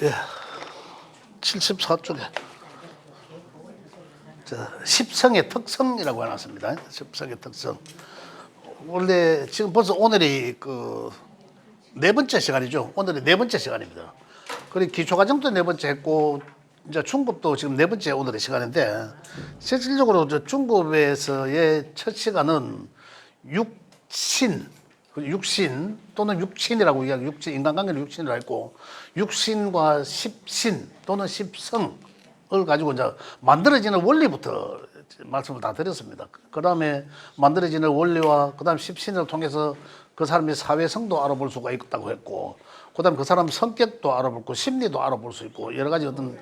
예, 74쪽에 십성의 특성이라고 해놨습니다. 십성의 특성. 원래 지금 벌써 오늘이 그 네 번째 시간이죠. 오늘이 네 번째 시간입니다. 그리고 기초과정도 네 번째 했고 이제 중급도 지금 네 번째 오늘의 시간인데 실질적으로 저 중급에서의 첫 시간은 육신 또는 육신이라고 이야기, 육신, 인간관계를 육신이라고 했고, 육신과 십신 또는 십성을 가지고 이제 만들어지는 원리부터 말씀을 다 드렸습니다. 그 다음에 만들어지는 원리와 그 다음 십신을 통해서 그 사람의 사회성도 알아볼 수가 있다고 했고, 그 다음에 그 사람 성격도 알아볼 고, 심리도 알아볼 수 있고, 여러 가지 어떤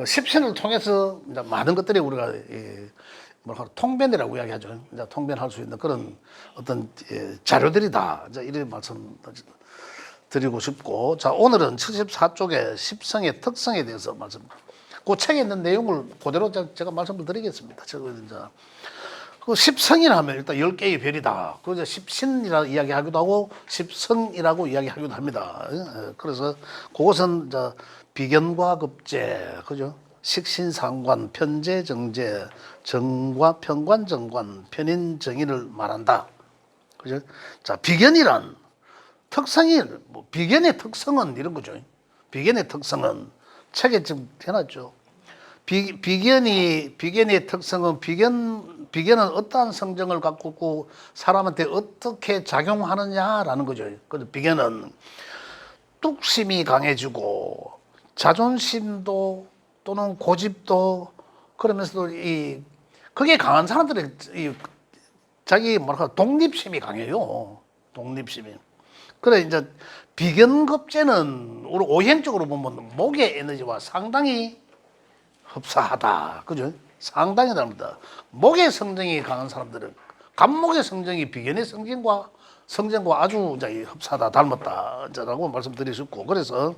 십신을 통해서 이제 많은 것들이 우리가 통변이라고 이야기하죠. 이제 통변할 수 있는 그런 어떤 자료들이다. 이제 이런 말씀 드리고 싶고, 자, 오늘은 74쪽의 십성의 특성에 대해서 그 책에 있는 내용을 그대로 제가 말씀을 드리겠습니다. 그 십성이라 하면 일단 10개의 별이다. 그래서 십신이라 이야기하기도 하고, 십성이라고 이야기하기도 합니다. 그래서 그것은 이제 비견과 급제, 그죠? 식신상관, 편제, 정제, 정과 편관, 정관, 편인, 정인을 말한다. 그죠? 자, 비견이란 특성이, 비견의 특성은 이런 거죠. 비견의 특성은 책에 지금 해놨죠. 비견의 특성은 비견은 어떠한 성정을 갖고 있고 사람한테 어떻게 작용하느냐라는 거죠. 그래서 비견은 뚝심이 강해지고 자존심도 또는 고집도 그러면서도 그게 강한 사람들의 자기 독립심이 강해요. 독립심이. 그래 이제 비견급제는 우리 오행적으로 보면 목의 에너지와 상당히 흡사하다. 그죠? 상당히 다릅니다. 목의 성정이 강한 사람들은 간목의 성정이 비견의 성정과 아주 흡사하다, 닮았다라고 말씀드릴 수 있고, 그래서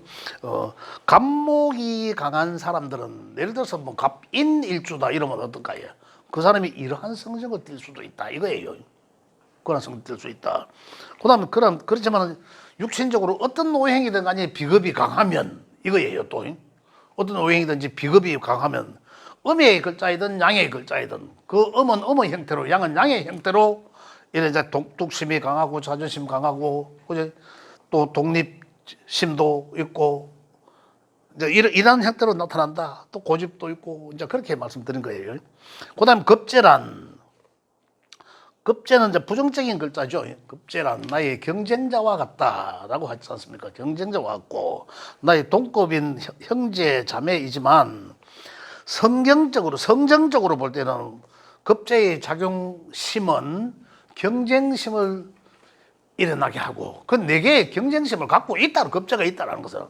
간목이 강한 사람들은 예를 들어서 뭐 갑인일주다 이러면 어떨까요? 그 사람이 이러한 성정을 띌 수도 있다 이거예요. 그런 성정을 띌 수 있다. 그다음에 그렇지만 육신적으로 어떤 오행이든 간에 비겁이 강하면 이거예요. 또 어떤 오행이든지 비겁이 강하면 음의 글자이든 양의 글자이든 그 음은 음의 형태로 양은 양의 형태로 이래 이제 독심이 강하고 자존심 강하고 그죠? 또 독립심도 있고 이제 이런 형태로 나타난다. 또 고집도 있고 이제 그렇게 말씀드린 거예요. 그다음 급제는 이제 부정적인 글자죠. 급제란 나의 경쟁자와 같다라고 하지 않습니까? 경쟁자와 같고 나의 동급인 형제 자매이지만 성정적으로 볼 때는 급제의 작용심은 경쟁심을 일어나게 하고 그 네 개의 경쟁심을 갖고 있다는 급제가 있다는 것은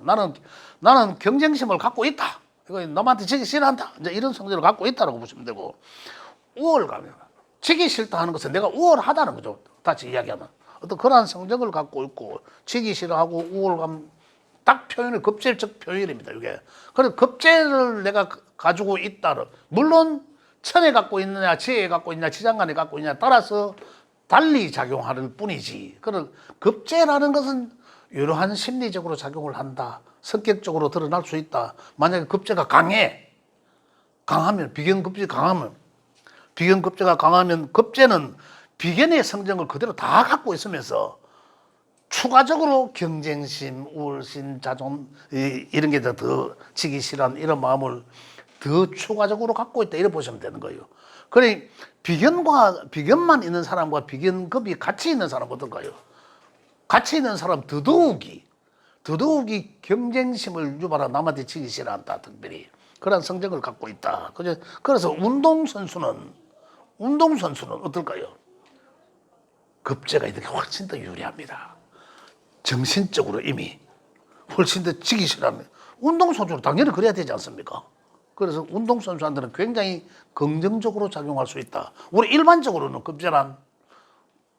나는 경쟁심을 갖고 있다. 이거 남한테 지기 싫어한다. 이제 이런 성질을 갖고 있다라고 보시면 되고 우월감이야. 지기 싫다 하는 것은 내가 우월하다는 거죠. 다시 이야기하면. 어떤 그러한 성적을 갖고 있고, 지기 싫어하고 우월감, 딱 급제적 표현입니다, 이게. 그래서 급제를 내가 가지고 있다. 물론, 천에 갖고 있느냐, 지에 갖고 있느냐, 지장간에 갖고 있느냐, 따라서 달리 작용할 뿐이지. 그런 급제라는 것은 이러한 심리적으로 작용을 한다. 성격적으로 드러날 수 있다. 만약에 급제가 강하면, 비견급제가 강하면 급제는 비견의 성정을 그대로 다 갖고 있으면서 추가적으로 경쟁심, 우월심, 자존 이런 게 더 지기 싫어하는 이런 마음을 더 추가적으로 갖고 있다 이렇게 보시면 되는 거예요. 그래 비견만 있는 사람과 비견급이 같이 있는 사람은 어떨까요? 같이 있는 사람 더더욱이 경쟁심을 유발하고 남한테 지기 싫어한다 특별히 그런 성정을 갖고 있다. 그래서 운동선수는 어떨까요? 급제가 이렇게 훨씬 더 유리합니다. 정신적으로 이미 훨씬 더 지기 싫어합니다. 운동선수로 당연히 그래야 되지 않습니까? 그래서 운동선수한테는 굉장히 긍정적으로 작용할 수 있다. 우리 일반적으로는 급제란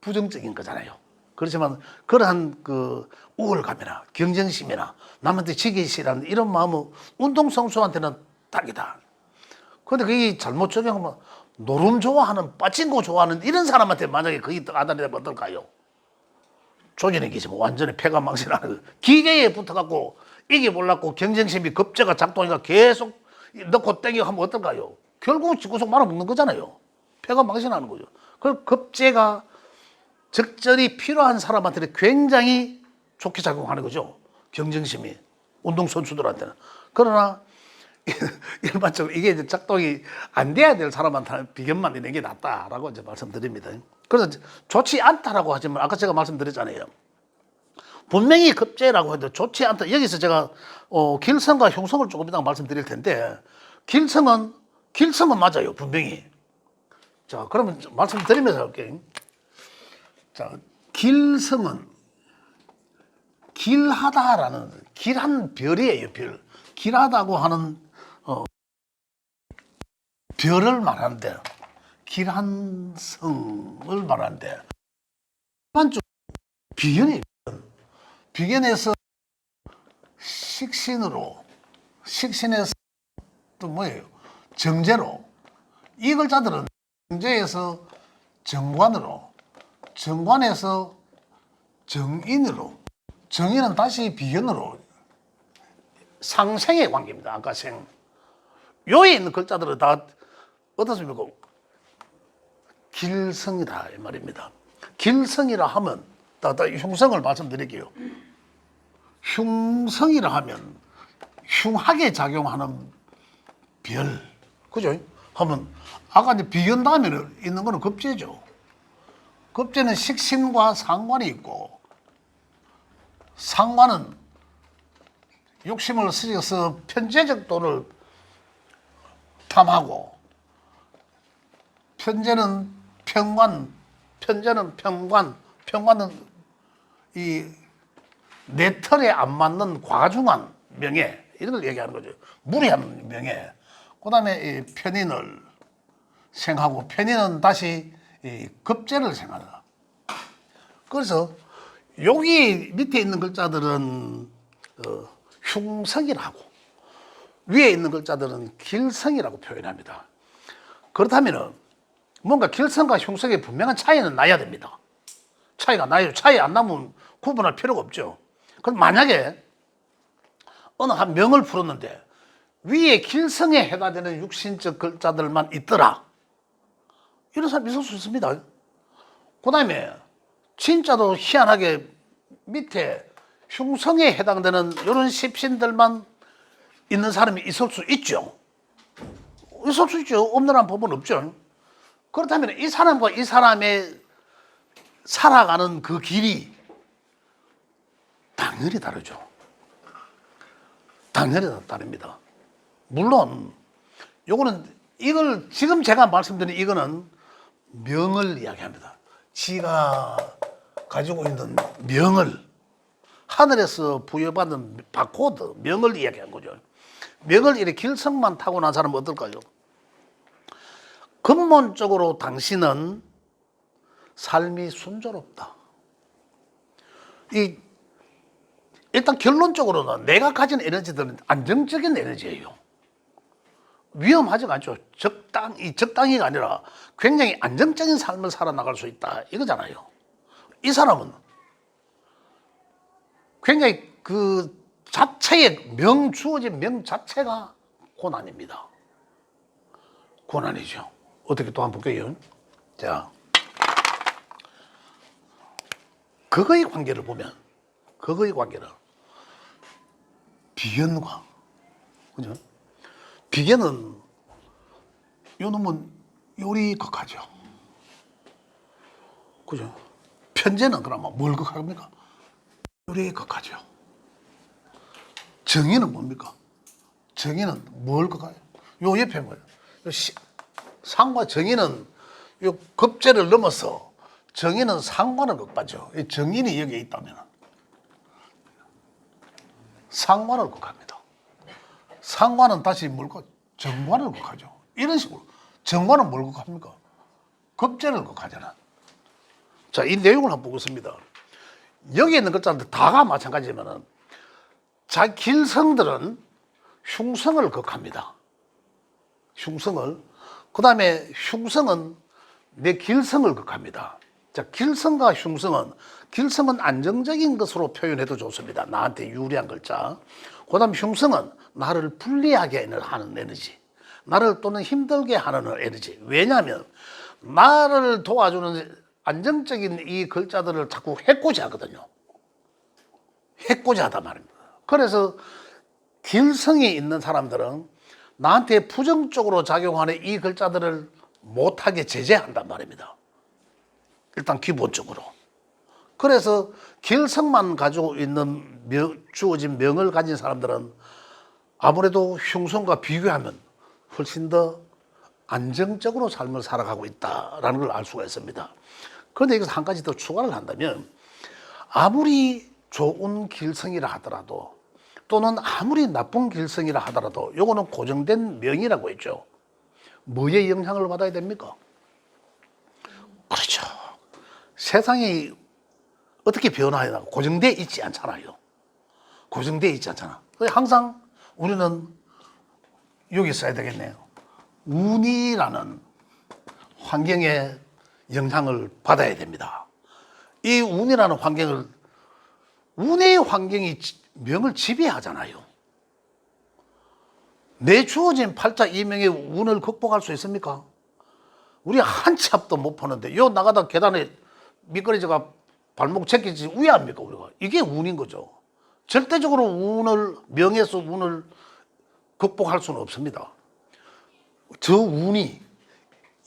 부정적인 거잖아요. 그렇지만 그러한 그 우월감이나 경쟁심이나 남한테 지기 싫어하는 이런 마음은 운동선수한테는 딱이다. 그런데 그게 잘못 적용하면 노름 좋아하는, 빠친코 좋아하는 이런 사람한테 만약에 그게 아다리면 어떨까요? 조진의 기지 완전히 폐가 망신하는 기계에 붙어갖고 이겨보려고 경쟁심이 급제가 작동하니까 계속 넣고 땡기고 하면 어떨까요? 결국은 집구석 말아먹는 거잖아요. 폐가 망신하는 거죠. 그걸 급제가 적절히 필요한 사람한테는 굉장히 좋게 작용하는 거죠. 경쟁심이. 운동선수들한테는. 그러나 일반적으로 이게 이제 작동이 안 돼야 될 사람한테는 비견만 있는 게 낫다라고 이제 말씀드립니다. 그래서 좋지 않다라고 하지만 아까 제가 말씀드렸잖아요. 분명히 급제라고 해도 좋지 않다. 여기서 제가 길성과 흉성을 조금 이따가 말씀드릴 텐데 길성은 맞아요. 분명히. 자, 그러면 말씀드리면서 할게요. 자, 길성은 길하다라는 길한 별이에요. 별. 길하다고 하는 별을 말하는데 길한 성을 말하는데 일반적으로 비견이에요. 비견에서 식신에서 또 뭐예요? 정제로. 이 글자들은 정제에서 정관으로, 정관에서 정인으로, 정인은 다시 비견으로 상생의 관계입니다. 아까 생. 요에 있는 글자들은 다 어떻습니까? 길성이다 이 말입니다. 길성이라 하면 다 흉성을 말씀드릴게요. 흉성이라 하면 흉하게 작용하는 별, 그죠? 하면 아까 이제 비견 다음에 있는 거는 급제죠. 급제는 식신과 상관이 있고 상관은 욕심을 쓰여서 편재적 도를 탐하고 편재는 평관은 이 내 털에 안 맞는 과중한 명예 이런 걸 얘기하는 거죠. 무리한 명예. 그 다음에 이 편인을 생하고 편인은 다시 이 급제를 생한다. 그래서 여기 밑에 있는 글자들은 흉성이라고 위에 있는 글자들은 길성이라고 표현합니다. 그렇다면 뭔가 길성과 흉성의 분명한 차이는 나야 됩니다. 차이가 나요. 차이 안 나면 구분할 필요가 없죠. 그럼 만약에 어느 한 명을 풀었는데 위에 길성에 해당되는 육신적 글자들만 있더라. 이런 사람 있을 수 있습니다. 그 다음에 진짜로 희한하게 밑에 흉성에 해당되는 이런 십신들만 있는 사람이 있을 수 있죠. 있을 수 있죠. 없는 법은 없죠. 그렇다면 이 사람과 이 사람의 살아가는 그 길이 당연히 다르죠. 당연히 다릅니다. 물론 이걸 지금 제가 말씀드린 이거는 명을 이야기합니다. 지가 가지고 있는 명을 하늘에서 부여받은 바코드 명을 이야기한 거죠. 명을 이렇게 길성만 타고난 사람은 어떨까요? 근본적으로 당신은 삶이 순조롭다. 일단 결론적으로는 내가 가진 에너지들은 안정적인 에너지예요. 위험하지가 않죠. 적당히가 아니라 굉장히 안정적인 삶을 살아나갈 수 있다. 이거잖아요. 이 사람은 굉장히 그 자체의 주어진 명 자체가 고난입니다. 고난이죠. 어떻게 또 한번 볼게요. 자, 그거의 관계를 보면, 그거의 관계는 비견과, 그죠? 비견은 요 놈은 요리 극하죠. 그죠? 편제는 그러면 뭘 극합니까? 요리 극하죠. 정의는 뭡니까? 정의는 뭘 극하죠? 요 옆에 뭐예요? 상과 정의는 요 급제를 넘어서 정의는 상관을 극하죠. 정인이 여기에 있다면 상관을 극합니다. 상관은 다시 뭘 극? 정관을 극하죠. 이런 식으로. 정관은 뭘 극합니까? 급제를 극하잖아. 자, 이 내용을 한번 보겠습니다. 여기 있는 글자들 다가 마찬가지지만은 길성들은 흉성을 극합니다. 흉성을. 그 다음에 흉성은 내 길성을 극합니다. 자, 길성과 흉성은 길성은 안정적인 것으로 표현해도 좋습니다. 나한테 유리한 글자. 그 다음 흉성은 나를 불리하게 하는 에너지. 나를 또는 힘들게 하는 에너지. 왜냐하면 나를 도와주는 안정적인 이 글자들을 자꾸 해코지 하거든요. 해코지 하단 말입니다. 그래서 길성이 있는 사람들은 나한테 부정적으로 작용하는 이 글자들을 못하게 제재한단 말입니다. 일단 기본적으로. 그래서 길성만 가지고 있는 주어진 명을 가진 사람들은 아무래도 흉성과 비교하면 훨씬 더 안정적으로 삶을 살아가고 있다라는 걸 알 수가 있습니다. 그런데 여기서 한 가지 더 추가를 한다면 아무리 좋은 길성이라 하더라도 또는 아무리 나쁜 길성이라 하더라도 요거는 고정된 명이라고 했죠. 뭐에 영향을 받아야 됩니까? 그렇죠. 세상이 어떻게 변화해나 고정되어 있지 않잖아요. 고정되어 있지 않잖아. 항상 우리는 여기 써야 되겠네요. 운이라는 환경에 영향을 받아야 됩니다. 이 운이라는 환경을, 운의 환경이 명을 지배하잖아요. 내 주어진 팔자 이명의 운을 극복할 수 있습니까? 우리 한 치 앞도 못 보는데 요 나가다 계단에 미끄러지가 발목 제끼지 왜 합니까 우리가? 이게 운인 거죠. 절대적으로 운을, 명에서 운을 극복할 수는 없습니다. 저 운이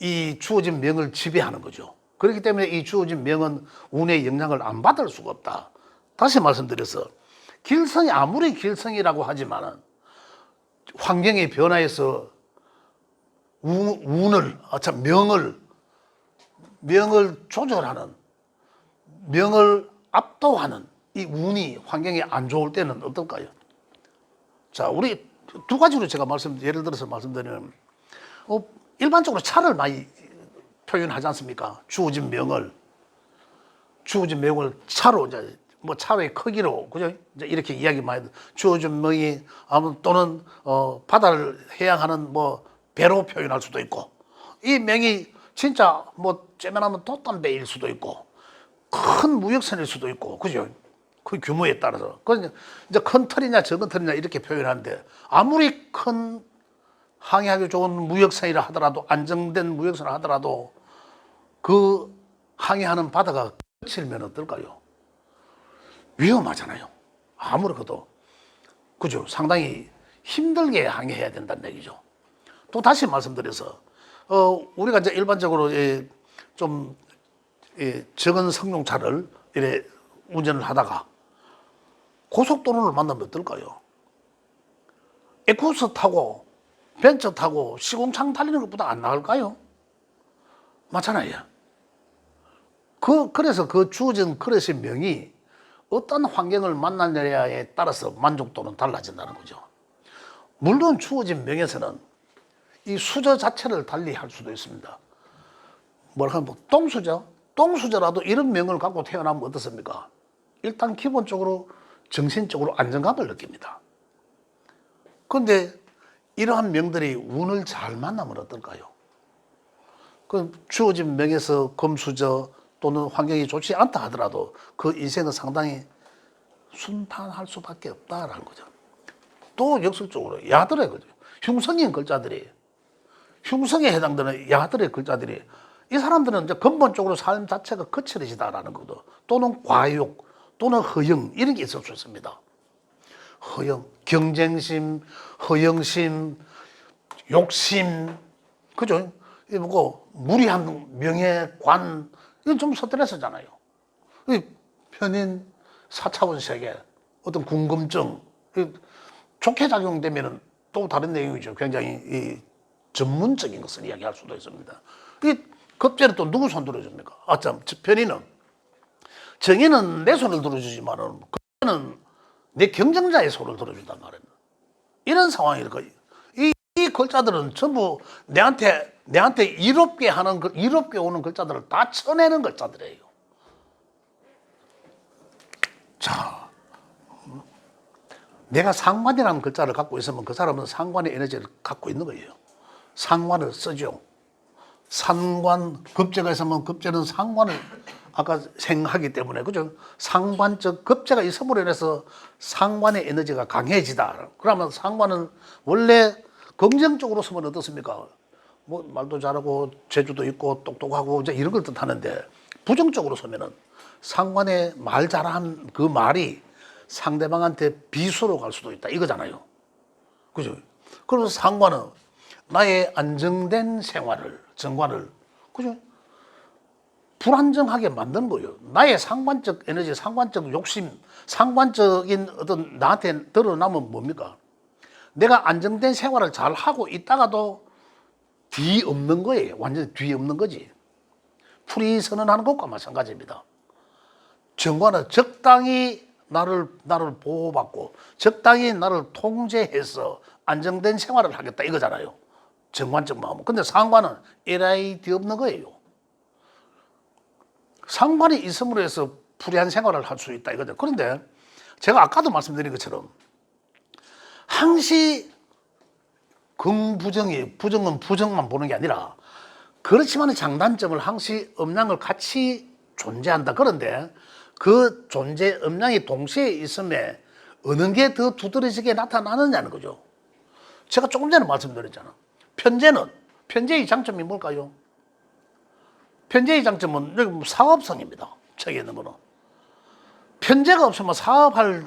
이 주어진 명을 지배하는 거죠. 그렇기 때문에 이 주어진 명은 운의 영향을 안 받을 수가 없다. 다시 말씀드려서 길성이 아무리 길성이라고 하지만은 환경의 변화에서 운을, 명을 조절하는, 명을 압도하는 이 운이 환경이 안 좋을 때는 어떨까요? 자, 우리 두 가지로 제가 예를 들어서 말씀드리면, 일반적으로 차를 많이 표현하지 않습니까? 주어진 명을 차로, 이제, 뭐 차의 크기로, 그죠? 이제 이렇게 이야기 많이, 주어진 명이, 또는, 바다를 해양하는 뭐, 배로 표현할 수도 있고, 이 명이 진짜 뭐, 쬐만하면 돛담배일 수도 있고, 큰 무역선일 수도 있고, 그죠? 그 규모에 따라서. 그래서 이제 큰 틀이냐 적은 틀이냐 이렇게 표현하는데, 아무리 큰 항해하기 좋은 무역선이라 하더라도, 안정된 무역선을 하더라도, 그 항해하는 바다가 거칠면 어떨까요? 위험하잖아요. 아무래도. 그죠? 상당히 힘들게 항해해야 된다는 얘기죠. 또 다시 말씀드려서, 우리가 이제 일반적으로 좀 적은 승용차를 이래 운전을 하다가 고속도로를 만나면 어떨까요? 에쿠스 타고 벤처 타고 시공창 달리는 것보다 안 나을까요? 맞잖아요. 그래서 그 주어진 그릇의 명이 어떤 환경을 만나느냐에 따라서 만족도는 달라진다는 거죠. 물론 주어진 명에서는 이 수저 자체를 달리 할 수도 있습니다. 뭐라 하면 똥수저라도 이런 명을 갖고 태어나면 어떻습니까? 일단 기본적으로 정신적으로 안정감을 느낍니다. 그런데 이러한 명들이 운을 잘 만나면 어떨까요? 그 주어진 명에서 금수저 또는 환경이 좋지 않다 하더라도 그 인생은 상당히 순탄할 수밖에 없다라는 거죠. 또 역설적으로 야들의 거죠. 흉성인 글자들이, 흉성에 해당되는 야들의 글자들이, 이 사람들은 이제 근본적으로 삶 자체가 거칠어지다라는 거죠. 또는 과욕, 또는 허영, 이런 게 있을 수 있습니다. 허영, 경쟁심, 허영심, 욕심, 그죠? 이거 무리한 명예, 관, 이건 좀 스트레스잖아요. 편인, 4차원 세계, 어떤 궁금증, 좋게 작용되면 또 다른 내용이죠. 굉장히 이 전문적인 것을 이야기할 수도 있습니다. 이 급제는 또 누구 손 들어줍니까? 참, 편인은, 정의는 내 손을 들어주지만은, 급제는 내 경쟁자의 손을 들어준단 말입니다. 이런 상황일 거예요. 이 글자들은 전부 내한테 이롭게 오는 글자들을 다 쳐내는 글자들이에요. 자, 내가 상관이라는 글자를 갖고 있으면 그 사람은 상관의 에너지를 갖고 있는 거예요. 상관을 쓰죠. 상관, 급제가 있으면 급제는 상관을 아까 생하기 때문에 그죠? 상관적 급제가 있음으로 인해서 상관의 에너지가 강해지다. 그러면 상관은 원래 긍정적으로 쓰면 어떻습니까? 뭐 말도 잘하고 재주도 있고 똑똑하고 이제 이런 걸 뜻하는데 부정적으로 쓰면은 상관의 말 잘한 그 말이 상대방한테 비수로 갈 수도 있다 이거잖아요. 그죠? 그래서 상관은 나의 안정된 생활을 정관을 그죠? 불안정하게 만드는 거예요. 나의 상관적 에너지, 상관적 욕심, 상관적인 어떤 나한테 드러나면 뭡니까? 내가 안정된 생활을 잘 하고 있다가도 뒤 없는 거예요. 완전히 뒤 없는 거지. 풀이 선언하는 것과 마찬가지입니다. 정관은 적당히 나를 보호받고 적당히 나를 통제해서 안정된 생활을 하겠다 이거잖아요. 정관적 마음은. 근데 상관은 에라이 뒤 없는 거예요. 상관이 있음으로 해서 불이한 생활을 할 수 있다 이거죠. 그런데 제가 아까도 말씀드린 것처럼 항시 긍부정이 부정은 부정만 보는 게 아니라 그렇지만 장단점을 항시 음량을 같이 존재한다. 그런데 그 존재 음량이 동시에 있음에 어느 게 더 두드러지게 나타나느냐는 거죠. 제가 조금 전에 말씀드렸잖아. 편제의 장점이 뭘까요? 편제의 장점은 사업성입니다. 책에 있는 거는. 편제가 없으면 사업할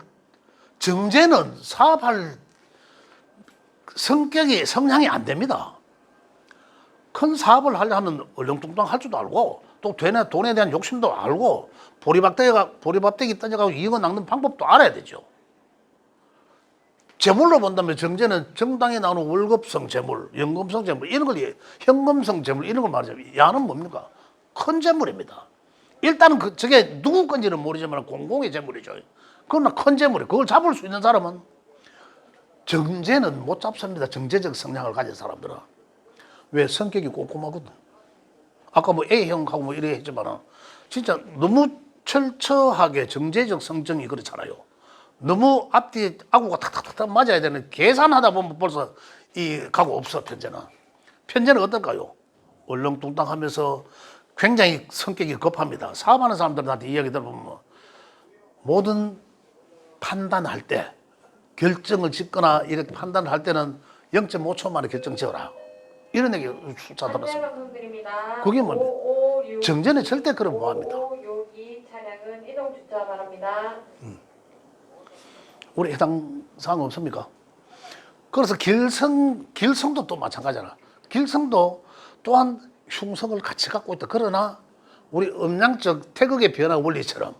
성향이 안 됩니다. 큰 사업을 하려면 얼렁뚱땅 할 줄도 알고 또 돈에 대한 욕심도 알고 보리밥대기 던져가고 이익을 낚는 방법도 알아야 되죠. 재물로 본다면 정제는 정당에 나오는 월급성 재물, 연금성 재물 이런 걸 현금성 재물 이런 걸 말하자면 야는 뭡니까? 큰 재물입니다. 일단은 저게 누구 건지는 모르지만 공공의 재물이죠. 그러나 큰 재물이 그걸 잡을 수 있는 사람은 정제는 못 잡습니다. 정제적 성향을 가진 사람들은. 왜? 성격이 꼼꼼하거든. 아까 뭐 A형하고 뭐 이래 했지만 진짜 너무 철저하게 정제적 성정이 그렇잖아요. 너무 앞뒤 아구가 탁탁탁 맞아야 되는 계산하다 보면 벌써 이 가구 없어 편제는. 편제는 어떨까요? 얼렁뚱땅하면서 굉장히 성격이 급합니다. 사업하는 사람들한테 이야기 들어보면 모든 판단할 때 결정을 짓거나 이렇게 판단을 할 때는 0.5초 만에 결정 지어라. 이런 얘기 숫자 들었습니다. 그게 뭡니까? 정제는 절대 그런 못 합니다. 여기 차량은 이동 주차 바랍니다. 우리 해당 사항 없습니까? 그래서 길성도 또 마찬가지잖아. 길성도 또한 흉성을 같이 갖고 있다. 그러나 우리 음양적 태극의 변화 원리처럼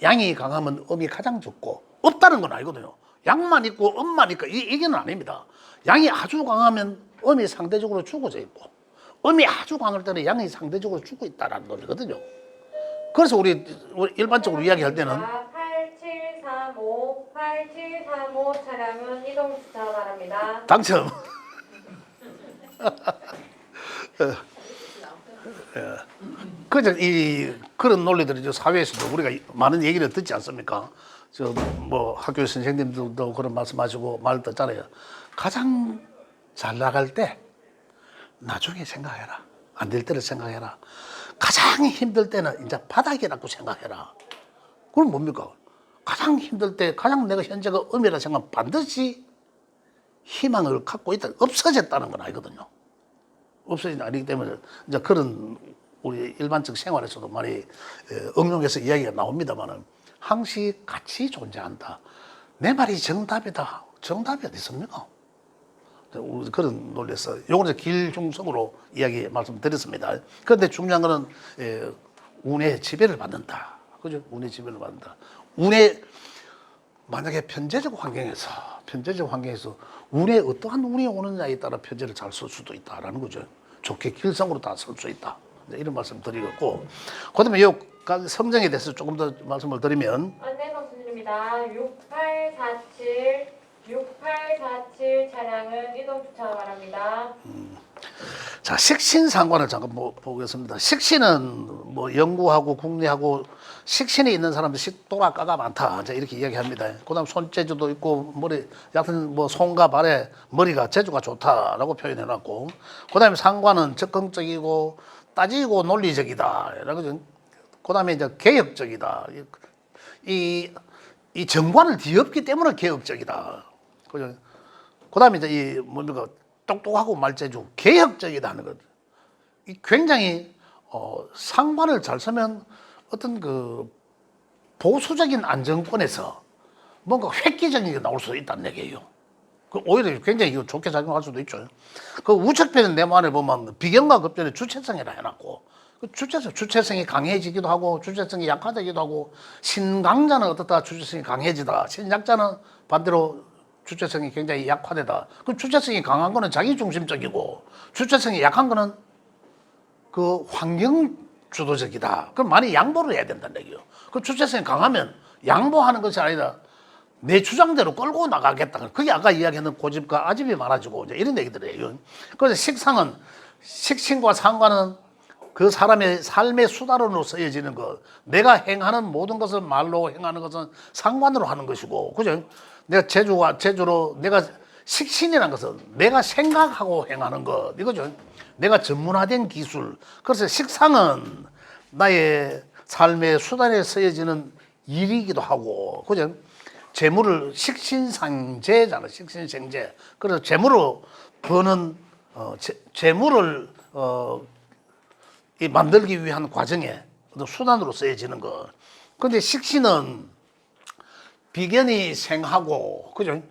양이 강하면 음이 가장 적고 없다는 건 아니거든요. 양만 있고 음만 있고 이게는 아닙니다. 양이 아주 강하면 음이 상대적으로 죽어져 있고 음이 아주 강할 때는 양이 상대적으로 죽어 있다는 논리거든요. 그래서 우리 일반적으로 이야기할 때는 8735 차량은 이동 주차 바랍니다. 당첨. 그죠? 그런 논리들이 사회에서도 우리가 많은 얘기를 듣지 않습니까? 저 뭐 학교 선생님들도 그런 말씀하시고 말 듣잖아요. 가장 잘 나갈 때 나중에 생각해라. 안 될 때를 생각해라. 가장 힘들 때는 이제 바닥이라고 생각해라. 그건 뭡니까? 가장 힘들 때, 가장 내가 현재가 음이라 생각하면 반드시 희망을 갖고 있다. 없어졌다는 건 아니거든요. 없어진 게 아니기 때문에 이제 그런 우리 일반적 생활에서도 많이 응용해서 이야기가 나옵니다만은 항시 같이 존재한다. 내 말이 정답이다. 정답이 어디 있습니까? 그런 논리에서 요거는 길중성으로 이야기 말씀드렸습니다. 그런데 중요한 거는 운의 지배를 받는다. 그죠? 운의 지배를 받는다. 만약에 편제적 환경에서 운에 어떠한 운이 오느냐에 따라 편제를 잘 쓸 수도 있다라는 거죠. 좋게 길성으로 다 쓸 수 있다. 이런 말씀 드리겠고, 그다음에 요 성정에 대해서 조금 더 말씀을 드리면 안내 말씀드립니다. 6847 차량은 이동 주차 바랍니다. 자, 식신상관을 잠깐 보겠습니다. 식신은 뭐 영구하고 국리하고 식신이 있는 사람들 식도락가가 많다. 이제 이렇게 이야기합니다. 그다음 손재주도 있고 머리, 여하튼 뭐 손과 발에 머리가 재주가 좋다라고 표현해놨고, 그다음에 상관은 적극적이고 따지고 논리적이다. 라고 그다음에 이제 개혁적이다. 이 정관을 뒤엎기 때문에 개혁적이다. 그죠? 그다음에 이제 이 뭡니까 똑똑하고 말재주 개혁적이다는 것. 이 굉장히 상관을 잘 쓰면 어떤 그 보수적인 안정권에서 뭔가 획기적인 게 나올 수 있다는 얘기예요. 그 오히려 굉장히 이거 좋게 작용할 수도 있죠. 그 우측편의 네모안을 보면 비견과 급변의 주체성이라 해놨고 그 주체성이 강해지기도 하고 주체성이 약화되기도 하고 신강자는 어떻다 주체성이 강해지다. 신약자는 반대로 주체성이 굉장히 약화되다. 그 주체성이 강한 거는 자기중심적이고 주체성이 약한 거는 그 환경 주도적이다. 그럼 많이 양보를 해야 된다는 얘기예요. 그 주체성이 강하면 양보하는 것이 아니라 내 주장대로 끌고 나가겠다. 그게 아까 이야기했던 고집과 아집이 많아지고 이제 이런 얘기들이에요. 그래서 식상은 식신과 상관은 그 사람의 삶의 수단으로 쓰여지는 것. 내가 행하는 모든 것을 말로 행하는 것은 상관으로 하는 것이고, 그죠? 내가 제주로 내가 식신이라는 것은 내가 생각하고 행하는 것, 이거죠. 내가 전문화된 기술. 그래서 식상은 나의 삶의 수단에 쓰여지는 일이기도 하고, 그죠? 재물을 식신상제잖아, 식신생제. 그래서 재물로 버는 재물을 이 만들기 위한 과정에 어떤 수단으로 쓰여지는 것. 근데 식신은 비견이 생하고, 그죠?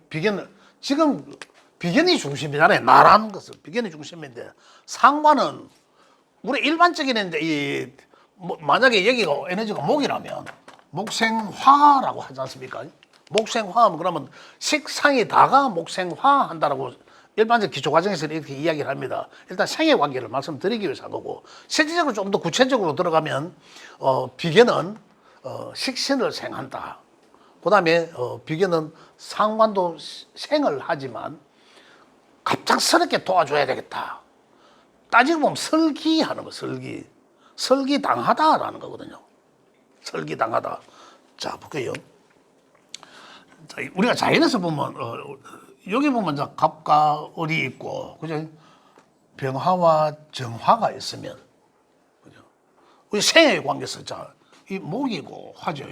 지금 비견이 중심이잖아요. 나라는 것은 비견이 중심인데 상관은 우리 일반적인 만약에 여기가 에너지가 목이라면 목생화라고 하지 않습니까? 목생화하면 그러면 식상이 다가 목생화 한다라고 일반적 기초과정에서 이렇게 이야기를 합니다. 일단 생의 관계를 말씀드리기 위해서 한 거고 실질적으로 좀 더 구체적으로 들어가면 비견은 식신을 생한다. 그 다음에 비견은 상관도 생을 하지만 갑작스럽게 도와줘야 되겠다. 따지고 보면 설기하는 거, 설기당하다라는 거거든요. 설기당하다. 자, 볼게요. 자, 우리가 자연에서 보면 여기 보면 이제 갑과 을이 있고, 그죠? 병화와 정화가 있으면, 그죠? 우리 생의 관계에서 자, 이 목이고 화죠.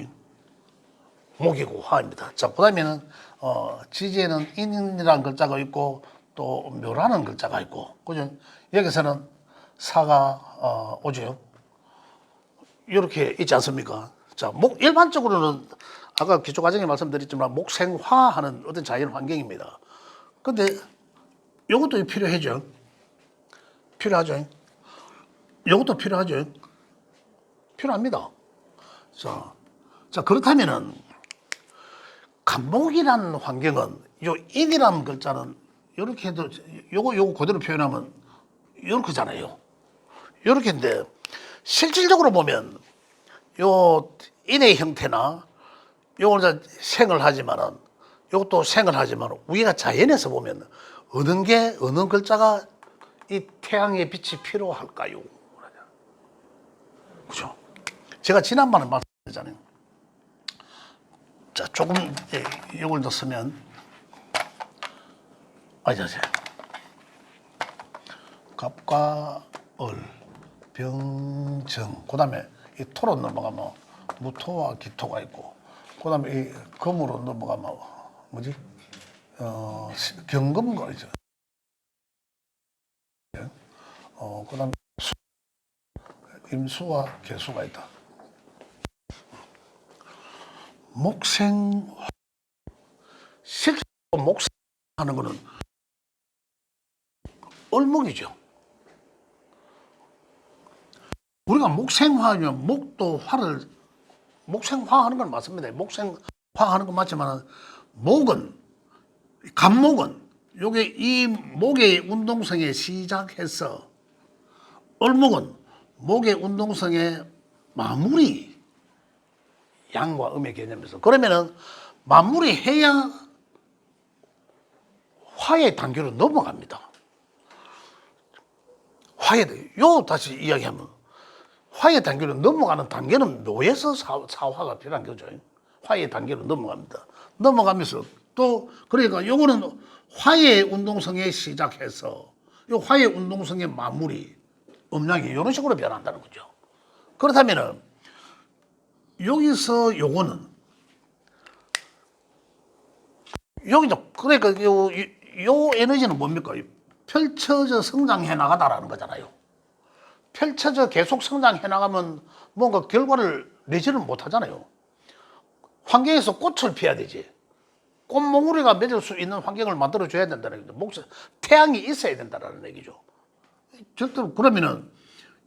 목이고 화입니다. 자, 그다음에는 지지에는 인이라는 글자가 있고 또 묘라는 글자가 있고, 그죠? 여기서는 사가 오죠. 이렇게 있지 않습니까? 자, 일반적으로는 아까 기초과정에 말씀드렸지만 목생화하는 어떤 자연 환경입니다. 근데 이것도 필요하죠. 필요하죠. 이것도 필요하죠. 필요합니다. 자, 그렇다면은 간목이라는 환경은 요 인이라는 글자는 이렇게 해도 요거 그대로 표현하면 이렇게잖아요. 이렇게인데 실질적으로 보면 요 인의 형태나 요걸 생을 하지만은 요것도 생을 하지만 우리가 자연에서 보면 어느 글자가 이 태양의 빛이 필요할까요? 그죠? 제가 지난번에 말씀드렸잖아요. 자, 조금 요걸 더 쓰면 갑과 을, 병정. 그다음에 이 토로 넘어가면 무토와 기토가 있고, 그다음에 이 금으로 넘어가면 뭐지? 경금가 있죠. 그다음에 임수와 개수가 있다. 실제로 목생하는 거는 을목이죠. 우리가 목생화하면 목생화하는 건 맞습니다. 목생화하는 건 맞지만 간목은 요게 이 목의 운동성에 시작해서 을목은 목의 운동성의 마무리, 양과 음의 개념에서. 그러면은 마무리해야 화의 단계로 넘어갑니다. 다시 이야기하면 화의 단계로 넘어가는 단계는 묘에서 사화가 필요한 거죠. 화의 단계로 넘어갑니다. 넘어가면서 또 그러니까 요거는 화의 운동성에 시작해서 요 화의 운동성의 마무리, 음양이 이런 식으로 변한다는 거죠. 그렇다면은 여기서 요거는 여기죠. 그러니까 요 에너지는 뭡니까? 펼쳐져 성장해 나가다라는 거잖아요. 펼쳐져 계속 성장해 나가면 뭔가 결과를 내지를 못하잖아요. 환경에서 꽃을 피워야 되지. 꽃몽우리가 맺을 수 있는 환경을 만들어줘야 된다는 얘기죠. 태양이 있어야 된다는 얘기죠. 절대로 그러면은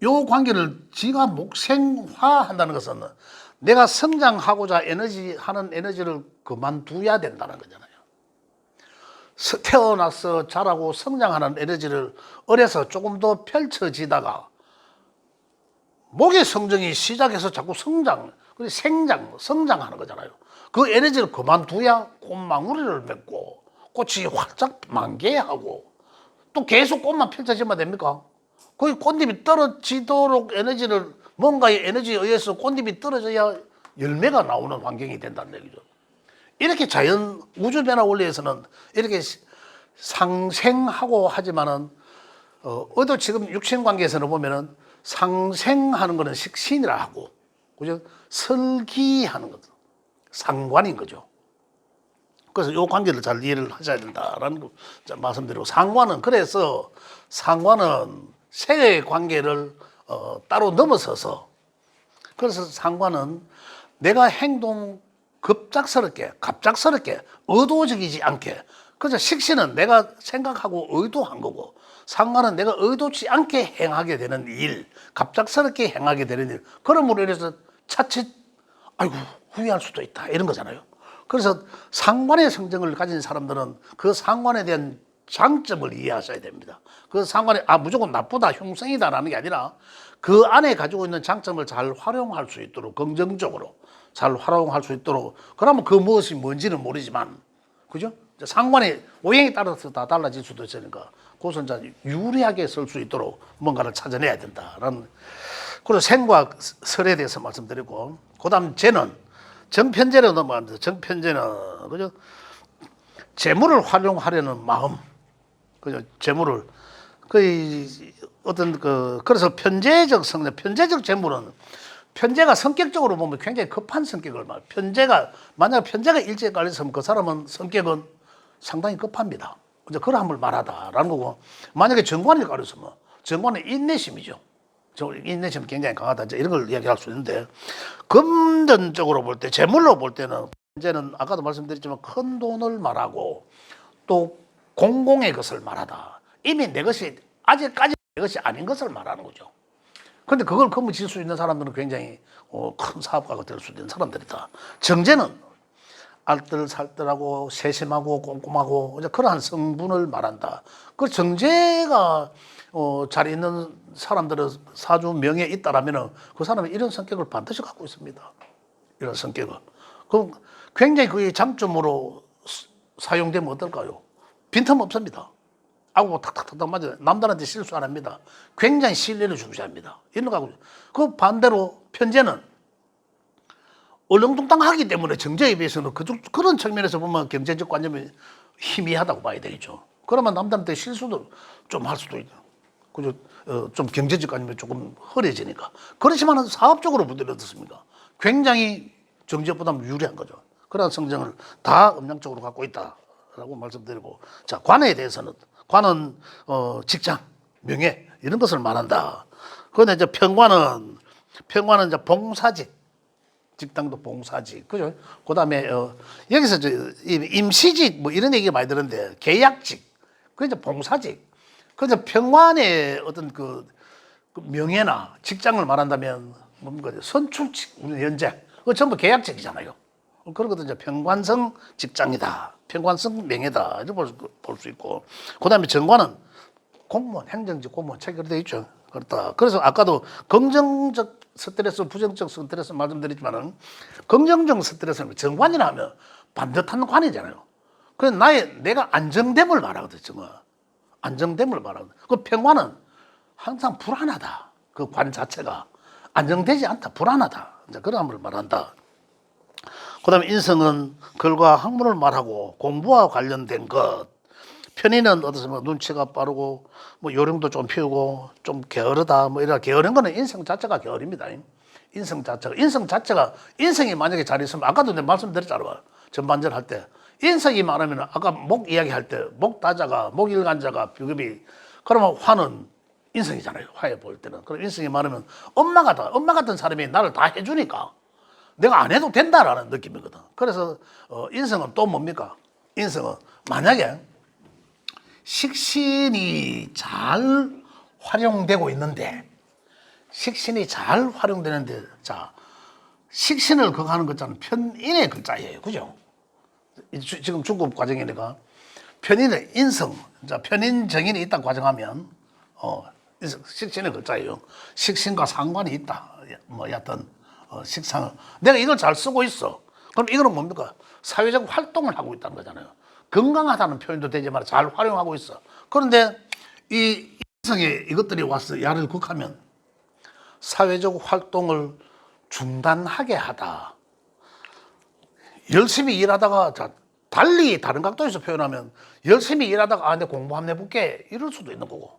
요 관계를 지가 목생화한다는 것은 내가 성장하고자 하는 에너지를 그만둬야 된다는 거잖아요. 태어나서 자라고 성장하는 에너지를 어려서 조금 더 펼쳐지다가 목의 성정이 시작해서 자꾸 그리고 성장하는 거잖아요. 그 에너지를 그만둬야 꽃망울이를 맺고 꽃이 활짝 만개하고 또 계속 꽃만 펼쳐지면 됩니까? 거기 꽃잎이 떨어지도록 뭔가의 에너지에 의해서 꽃잎이 떨어져야 열매가 나오는 환경이 된다는 얘기죠. 이렇게 자연 우주 변화 원리에서는 이렇게 상생하고 하지만은 어도 지금 육신 관계에서는 보면은 상생하는 거는 식신이라 하고, 그죠? 설기하는 거죠. 상관인 거죠. 그래서 이 관계를 잘 이해를 하셔야 된다라는 거 말씀드리고, 그래서 상관은 세의 관계를 따로 넘어서서, 그래서 상관은 내가 행동 갑작스럽게 의도적이지 않게, 그래서 식신은 내가 생각하고 의도한 거고, 상관은 내가 의도치 않게 행하게 되는 일, 갑작스럽게 행하게 되는 일, 그러므로 인해서 차칫 후회할 수도 있다 이런 거잖아요. 그래서 상관의 성정을 가진 사람들은 그 상관에 대한 장점을 이해하셔야 됩니다. 그 상관이 무조건 나쁘다, 흉성이다라는 게 아니라 그 안에 가지고 있는 장점을 잘 활용할 수 있도록, 긍정적으로 잘 활용할 수 있도록, 그러면 그 무엇이 뭔지는 모르지만, 그죠? 상관의 오행에 따라서 다 달라질 수도 있으니까 그것은 이제 유리하게 쓸 수 있도록 뭔가를 찾아내야 된다라는. 그리고 생과 설에 대해서 말씀드리고, 그다음 정편제로 넘어갑니다. 정편제는 그죠? 재물을 활용하려는 마음, 그죠? 재물을 그래서 편재적 재물은, 편재가 성격적으로 보면 굉장히 급한 성격을 말해요. 만약 편재가 일제에 깔렸으면 그 사람은 성격은 상당히 급합니다. 그러함을 말하다라는 거고, 만약에 정관이 깔렸으면 정관은 인내심이죠. 인내심이 굉장히 강하다, 이런 걸 이야기할 수 있는데, 금전적으로 볼 때, 재물로 볼 때는 편재는 아까도 말씀드렸지만 큰 돈을 말하고 또 공공의 것을 말하다. 이미 아직까지 내 것이 아닌 것을 말하는 거죠. 그런데 그걸 거머쥘 수 있는 사람들은 굉장히 큰 사업가가 될 수 있는 사람들이다. 정제는 알뜰살뜰하고 세심하고 꼼꼼하고 그러한 성분을 말한다. 그 정제가 잘 있는 사람들은 사주 명예에 있다라면 그 사람은 이런 성격을 반드시 갖고 있습니다. 이런 성격을. 그럼 굉장히 그의 장점으로 사용되면 어떨까요? 빈틈 없습니다. 탁탁탁탁 맞아요. 남들한테 실수 안 합니다. 굉장히 신뢰를 중시합니다. 이런 거. 그 반대로 편제는 얼렁뚱땅하기 때문에 정제에 비해서는 그런 측면에서 보면 경제적 관념이 희미하다고 봐야 되겠죠. 그러면 남들한테 실수도 좀 할 수도 있고, 그죠? 좀 경제적 관념이 조금 허해지니까. 그렇지만 사업적으로 문제는 어떻습니까? 굉장히 정제보다 유리한 거죠. 그런 성정을 다 음양적으로 갖고 있다라고 말씀드리고, 자, 관에 대해서는, 관은 직장, 명예 이런 것을 말한다. 그런데 이제 평관은 이제 봉사직, 직장도 봉사직, 그죠? 그다음에 여기서 임시직 뭐 이런 얘기 많이 들었는데, 계약직, 그 이제 봉사직. 그래서 평관의 어떤 그 명예나 직장을 말한다면 뭡니까? 선출직, 연장, 그 전부 계약직이잖아요. 그러거든요. 이제 평관성 직장이다, 평관성 명예다, 이렇게 볼 수 있고, 그다음에 정관은 공무원, 행정직 공무원 체결되어 있죠. 그렇다. 그래서 아까도 긍정적 스트레스, 부정적 스트레스 말씀드렸지만은, 긍정적 스트레스는 정관이라 하면 반듯한 관이잖아요. 그래서 내가 안정됨을 말하거든요. 정관. 안정됨을 말하거든요. 그 평관은 항상 불안하다. 그 관 자체가 안정되지 않다, 불안하다, 이제 그런 걸 말한다. 그다음에 인성은 글과 학문을 말하고 공부와 관련된 것. 편의는 어떻습니까? 눈치가 빠르고 뭐 요령도 좀 피우고 좀 게으르다, 뭐 이런 게으른 거는 인성 자체가 게으릅니다. 인성이 만약에 잘 있으면 아까도 내가 말씀드렸잖아요. 전반전 할 때 인성이 많으면 아까 목 이야기할 때 목다자가 목일간자가 비급이 그러면 화는 인성이잖아요. 화해 볼 때는. 그럼 인성이 많으면 엄마 같은 사람이 나를 다 해주니까 내가 안 해도 된다라는 느낌이거든. 그래서 인성은 또 뭡니까? 인성은 만약에 식신이 잘 활용되고 있는데 자 식신을 그거 하는 것자는 편인의 글자예요. 그죠? 지금 중급 과정이니까 편인의 인성, 자 편인 정인이 있다 과정하면 식신의 글자예요. 식신과 상관이 있다. 뭐 여하튼 식상을 내가 이걸 잘 쓰고 있어. 그럼 이거는 뭡니까? 사회적 활동을 하고 있다는 거잖아요. 건강하다는 표현도 되지만 잘 활용하고 있어. 그런데 이 인성에 이것들이 와서 야를 극하면 사회적 활동을 중단하게 하다. 열심히 일하다가 달리 다른 각도에서 표현하면 열심히 일하다가 내 공부 한번 해볼게 이럴 수도 있는 거고.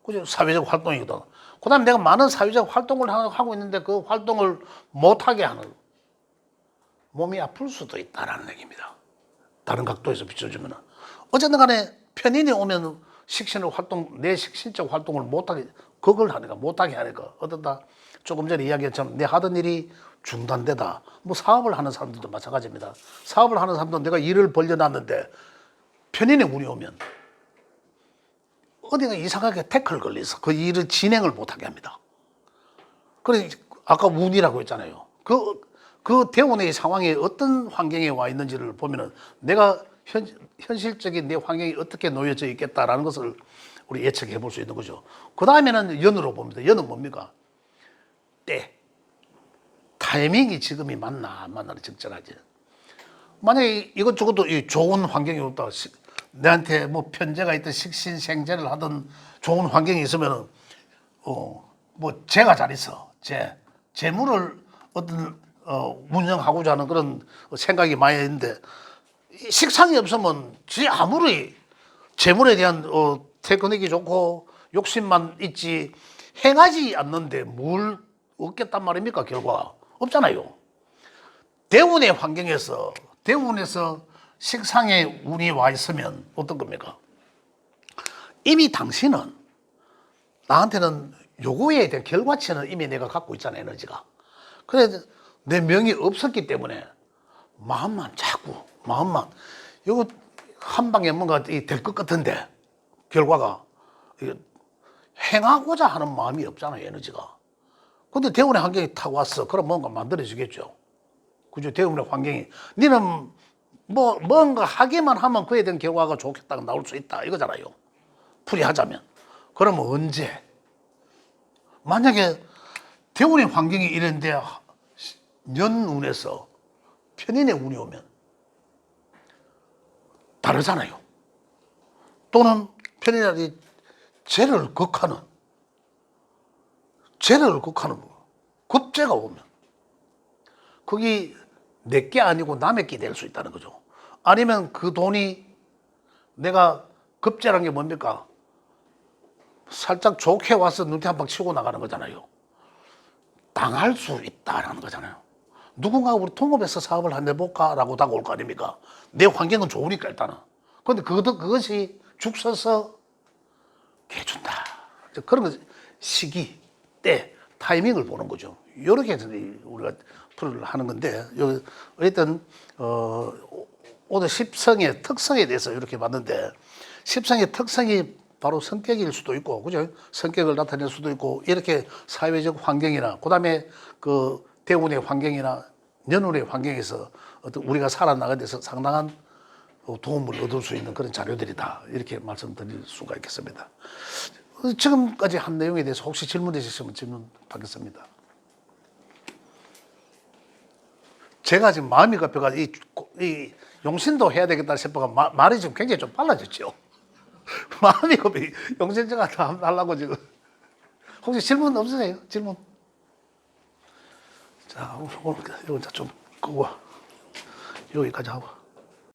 그죠? 사회적 활동이거든. 그 다음에 내가 많은 사회적 활동을 하고 있는데 그 활동을 못하게 하는 몸이 아플 수도 있다라는 얘기입니다. 다른 각도에서 비춰주면. 어쨌든 간에 편인이 오면 내 식신적 활동을 못하게, 그걸 하니까, 못하게 하니까, 어떤다. 조금 전에 이야기했지만 내 하던 일이 중단되다. 뭐 사업을 하는 사람들도 마찬가지입니다. 사업을 하는 사람도 내가 일을 벌려놨는데 편인의 운이 오면 어디가 이상하게 태클 걸려서 그 일을 진행을 못하게 합니다. 그래, 아까 운이라고 했잖아요. 그 대운의 상황에 어떤 환경에 와 있는지를 보면은 내가 현실적인 내 환경이 어떻게 놓여져 있겠다라는 것을 우리 예측해 볼 수 있는 거죠. 그 다음에는 연으로 봅니다. 연은 뭡니까? 때. 타이밍이 지금이 맞나 안 맞나를 적절하지. 만약에 이것저것도 좋은 환경이 없다. 내한테 뭐 편제가 있든 식신생제를 하든 좋은 환경이 있으면은 뭐 재가 잘 있어. 재물을 어떤 운영하고자 하는 그런 생각이 많이 있는데 식상이 없으면 아무리 재물에 대한 테크닉이 좋고 욕심만 있지 행하지 않는데 뭘 얻겠단 말입니까? 결과 없잖아요. 대운에서 식상의 운이 와 있으면 어떤 겁니까? 이미 당신은 나한테는 요구에 대한 결과치는 이미 내가 갖고 있잖아, 에너지가. 그래서 내 명이 없었기 때문에 마음만 이거 한 방에 뭔가 될 것 같은데 결과가 행하고자 하는 마음이 없잖아요, 에너지가. 근데 대운의 환경이 탁 왔어. 그럼 뭔가 만들어지겠죠. 그죠? 대운의 환경이. 니는 뭔가 하기만 하면 그에 대한 결과가 좋겠다고 나올 수 있다. 이거잖아요. 풀이하자면. 그러면 언제? 만약에 대운의 환경이 이랬는데 년운에서 편인의 운이 오면 다르잖아요. 또는 편인이 재를 극하는 급제가 오면 그게 내 게 아니고 남의 게 될 수 있다는 거죠. 아니면 그 돈이 내가 급제라는 게 뭡니까? 살짝 좋게 와서 눈태 한 방 치고 나가는 거잖아요. 당할 수 있다라는 거잖아요. 누군가 우리 통업해서 사업을 한번 해볼까라고 다가올 거 아닙니까? 내 환경은 좋으니까 일단은. 그런데 그것이 죽 서서 해준다. 그런 거 시기, 때, 타이밍을 보는 거죠. 이렇게 해서 우리가 풀을 하는 건데, 어쨌든 오늘 십성의 특성에 대해서 이렇게 봤는데, 십성의 특성이 바로 성격일 수도 있고, 그죠? 성격을 나타낼 수도 있고, 이렇게 사회적 환경이나, 그 다음에 그 대운의 환경이나 년운의 환경에서 어떤 우리가 살아나가는 데서 상당한 도움을 얻을 수 있는 그런 자료들이다. 이렇게 말씀드릴 수가 있겠습니다. 지금까지 한 내용에 대해서 혹시 질문 있으시면 질문 받겠습니다. 제가 지금 마음이 급해가 이 용신도 해야 되겠다 싶어가 말이 지금 굉장히 좀 빨라졌죠. 마음이 급해. 용신 제가 다 하려고 지금. 혹시 질문 없으세요? 질문? 자, 오늘 이거 좀 끄고 여기까지 하고.